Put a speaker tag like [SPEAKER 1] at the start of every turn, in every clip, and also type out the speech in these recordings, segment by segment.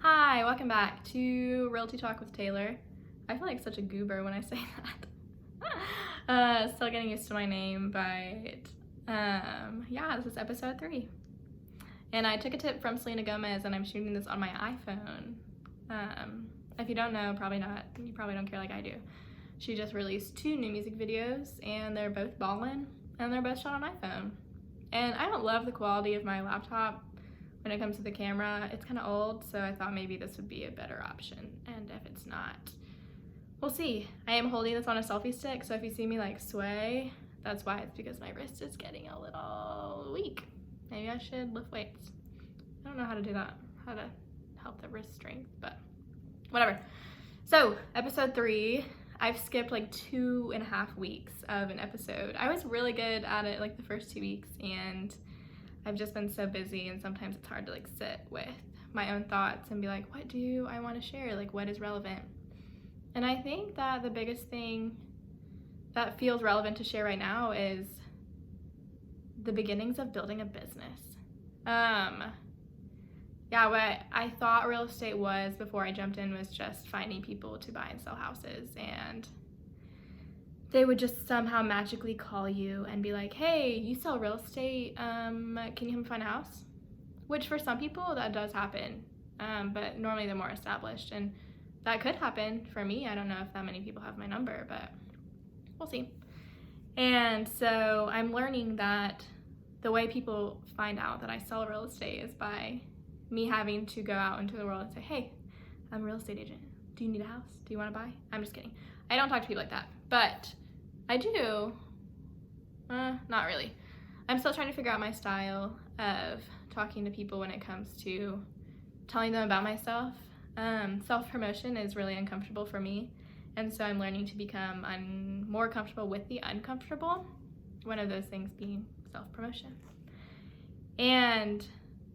[SPEAKER 1] Hi, welcome back to Realty Talk with Taylor. I feel like such a goober when I say that. Still getting used to my name, but yeah, this is episode 3. And I took a tip from Selena Gomez and I'm shooting this on my iPhone. If you don't know, probably not, you probably don't care like I do. She just released 2 new music videos and they're both ballin' and they're both shot on iPhone. And I don't love the quality of my laptop when it comes to the camera. It's kind of old, so I thought maybe this would be a better option. And if it's not, we'll see. I am holding this on a selfie stick, so if you see me like sway, that's why. It's because my wrist is getting a little weak. Maybe I should lift weights. I don't know how to do that, how to help the wrist strength, but whatever. So episode 3, I've skipped like 2.5 weeks of an episode. I was really good at it like the first 2 weeks, and I've just been so busy, and sometimes it's hard to like sit with my own thoughts and be like, what do I want to share? Like, what is relevant? And I think that the biggest thing that feels relevant to share right now is the beginnings of building a business. Yeah, what I thought real estate was before I jumped in was just finding people to buy and sell houses, and they would just somehow magically call you and be like, hey, you sell real estate, can you help me find a house? Which for some people that does happen, but normally they're more established, and that could happen for me. I don't know if that many people have my number, but we'll see. And so I'm learning that the way people find out that I sell real estate is by me having to go out into the world and say, hey, I'm a real estate agent. Do you need a house? Do you want to buy? I'm just kidding. I don't talk to people like that, but I do. Not really. I'm still trying to figure out my style of talking to people when it comes to telling them about myself. Self-promotion is really uncomfortable for me, and so I'm learning to become more comfortable with the uncomfortable, one of those things being self-promotion. And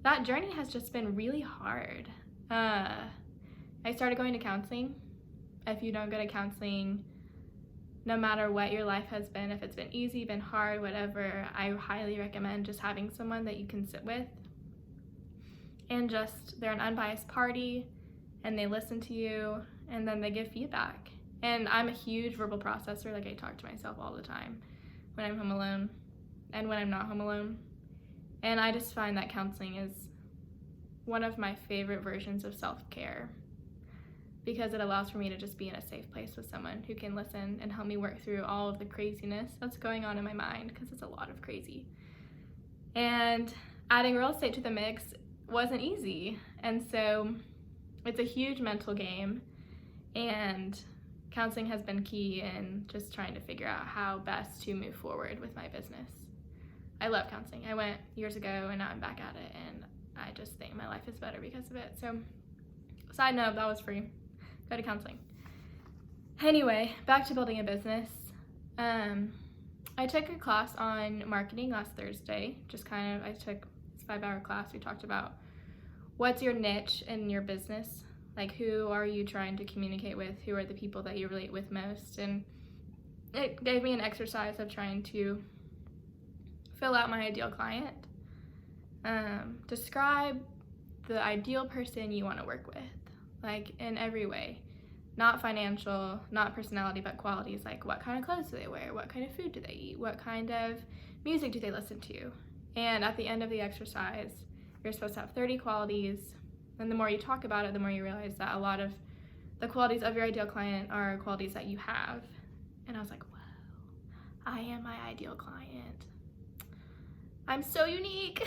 [SPEAKER 1] that journey has just been really hard. I started going to counseling. If you don't go to counseling, no matter what your life has been, if it's been easy, been hard, whatever, I highly recommend just having someone that you can sit with. And just, they're an unbiased party, and they listen to you, and then they give feedback. And I'm a huge verbal processor. Like, I talk to myself all the time when I'm home alone and when I'm not home alone. And I just find that counseling is one of my favorite versions of self-care, because it allows for me to just be in a safe place with someone who can listen and help me work through all of the craziness that's going on in my mind, because it's a lot of crazy. And adding real estate to the mix wasn't easy, and so it's a huge mental game, and counseling has been key in just trying to figure out how best to move forward with my business. I love counseling. I went years ago and now I'm back at it, and I just think my life is better because of it. So, side note, that was free. Go to counseling. Anyway, back to building a business. I took a class on marketing last Thursday. I took this 5-hour class. We talked about what's your niche in your business? Like, who are you trying to communicate with? Who are the people that you relate with most? And it gave me an exercise of trying to fill out my ideal client. Describe the ideal person you want to work with, like in every way. Not financial, not personality, but qualities, like what kind of clothes do they wear? What kind of food do they eat? What kind of music do they listen to? And at the end of the exercise, you're supposed to have 30 qualities. And the more you talk about it, the more you realize that a lot of the qualities of your ideal client are qualities that you have. And I was like, whoa, I am my ideal client. I'm so unique.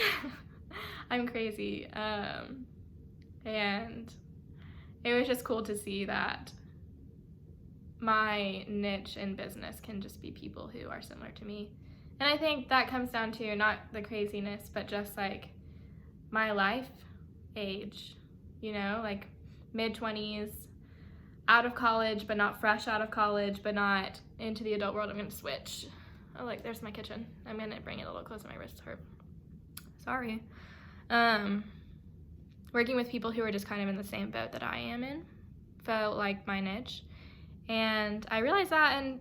[SPEAKER 1] I'm crazy. And it was just cool to see that my niche in business can just be people who are similar to me. And I think that comes down to not the craziness, but just like my life age, you know, like mid-20s, out of college, but not fresh out of college, but not into the adult world. I'm gonna switch. Oh, like, there's my kitchen. I'm gonna bring it a little closer, my wrists hurt. Sorry. Working with people who are just kind of in the same boat that I am in felt like my niche. And I realized that, and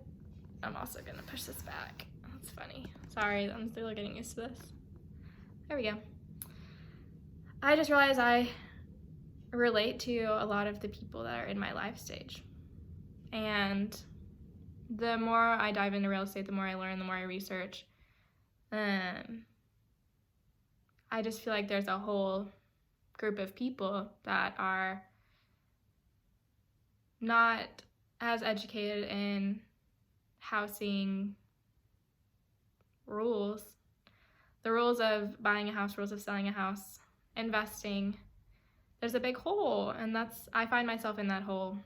[SPEAKER 1] I'm also gonna push this back. That's funny. Sorry, I'm still getting used to this. There we go. I just realized I relate to a lot of the people that are in my life stage. And the more I dive into real estate, the more I learn, the more I research. I just feel like there's a whole group of people that are not as educated in housing rules, the rules of buying a house, rules of selling a house, investing. There's a big hole, and I find myself in that hole.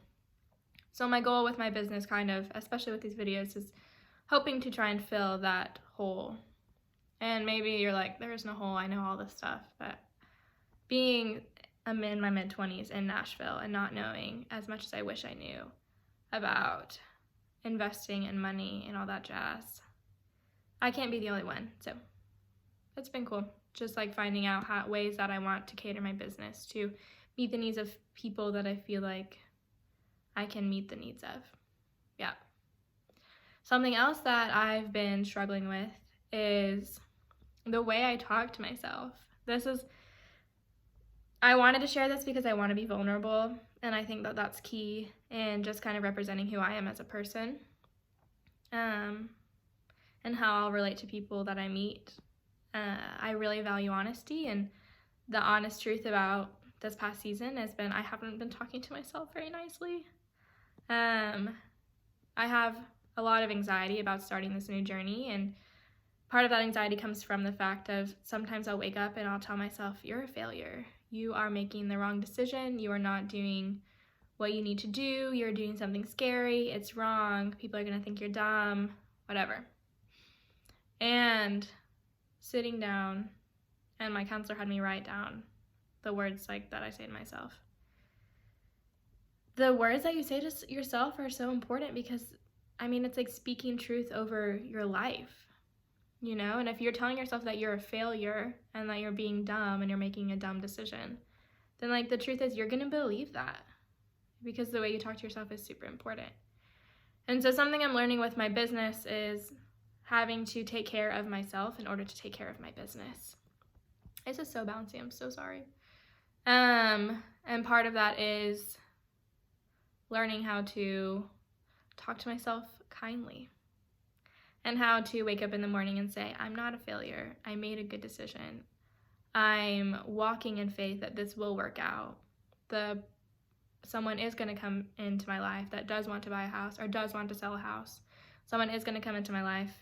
[SPEAKER 1] So my goal with my business, kind of, especially with these videos, is hoping to try and fill that hole. And maybe you're like, there's no hole, I know all this stuff, but I'm in my mid-20s in Nashville and not knowing as much as I wish I knew about investing and money and all that jazz, I can't be the only one. So it's been cool, just like finding out ways that I want to cater my business to meet the needs of people that I feel like I can meet the needs of. Yeah. Something else that I've been struggling with is the way I talk to myself. I wanted to share this because I want to be vulnerable, and I think that that's key in just kind of representing who I am as a person, and how I'll relate to people that I meet. I really value honesty, and the honest truth about this past season has been I haven't been talking to myself very nicely. I have a lot of anxiety about starting this new journey, and part of that anxiety comes from the fact of sometimes I'll wake up and I'll tell myself, you're a failure. You are making the wrong decision. You are not doing what you need to do. You're doing something scary. It's wrong. People are going to think you're dumb, whatever. And sitting down, and my counselor had me write down the words like that I say to myself. The words that you say to yourself are so important because, it's like speaking truth over your life. And if you're telling yourself that you're a failure and that you're being dumb and you're making a dumb decision, then the truth is you're going to believe that, because the way you talk to yourself is super important. And so something I'm learning with my business is having to take care of myself in order to take care of my business. This is so bouncy, I'm so sorry. And part of that is learning how to talk to myself kindly. And how to wake up in the morning and say, I'm not a failure. I made a good decision. I'm walking in faith that this will work out. Someone is going to come into my life that does want to buy a house or does want to sell a house. Someone is going to come into my life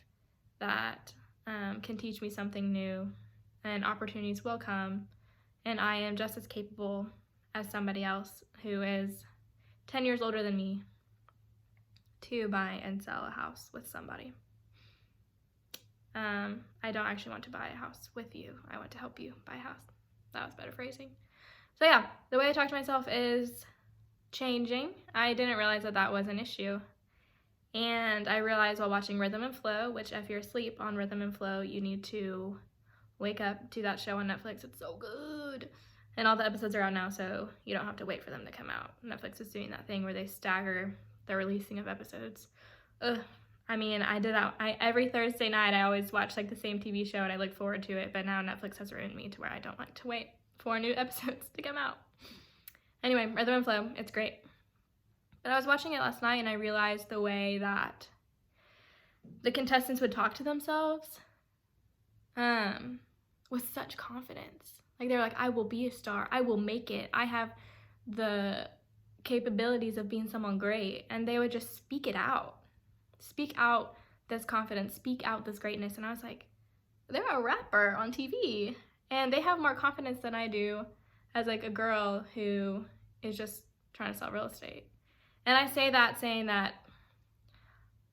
[SPEAKER 1] that can teach me something new, and opportunities will come. And I am just as capable as somebody else who is 10 years older than me to buy and sell a house with somebody. I don't actually want to buy a house with you. I want to help you buy a house. That was better phrasing. So yeah, the way I talk to myself is changing. I didn't realize that was an issue. And I realized while watching Rhythm and Flow, which if you're asleep on Rhythm and Flow, you need to wake up to that show on Netflix. It's so good. And all the episodes are out now, so you don't have to wait for them to come out. Netflix is doing that thing where they stagger the releasing of episodes. Every Thursday night I always watch the same TV show and I look forward to it, but now Netflix has ruined me to where I don't like to wait for new episodes to come out. Anyway, Rhythm and Flow, it's great. But I was watching it last night and I realized the way that the contestants would talk to themselves with such confidence. They're like, I will be a star, I will make it, I have the capabilities of being someone great, and they would just speak it out. Speak out this confidence, speak out this greatness. And I was like, they're a rapper on TV and they have more confidence than I do as a girl who is just trying to sell real estate. And I say that saying that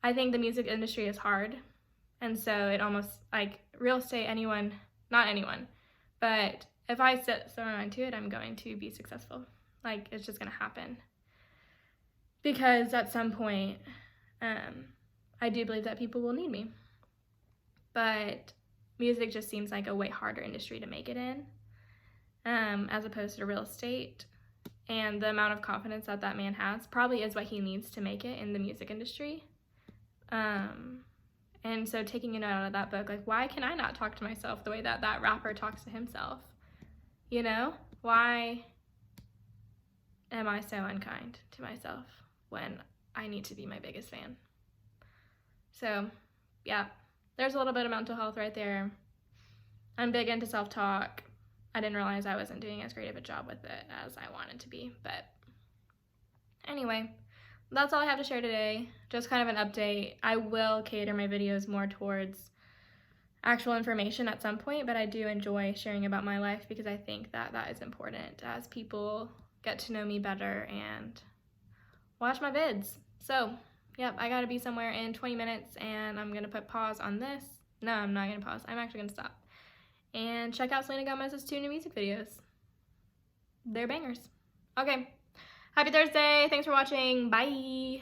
[SPEAKER 1] I think the music industry is hard. And so it almost real estate, not anyone, but if I set so my mind to it, I'm going to be successful. It's just going to happen. Because at some point, I do believe that people will need me. But music just seems like a way harder industry to make it in, as opposed to real estate. And the amount of confidence that man has probably is what he needs to make it in the music industry. And so taking a note out of that book, why can I not talk to myself the way that rapper talks to himself? Why am I so unkind to myself when I need to be my biggest fan? So, yeah, there's a little bit of mental health right there. I'm big into self-talk. I didn't realize I wasn't doing as great of a job with it as I wanted to be, but anyway, that's all I have to share today. Just kind of an update. I will cater my videos more towards actual information at some point, but I do enjoy sharing about my life because I think that that is important as people get to know me better and watch my vids. So, yep, I gotta be somewhere in 20 minutes and I'm gonna put pause on this. No, I'm not gonna pause. I'm actually gonna stop. And check out Selena Gomez's 2 new music videos. They're bangers. Okay, happy Thursday. Thanks for watching. Bye.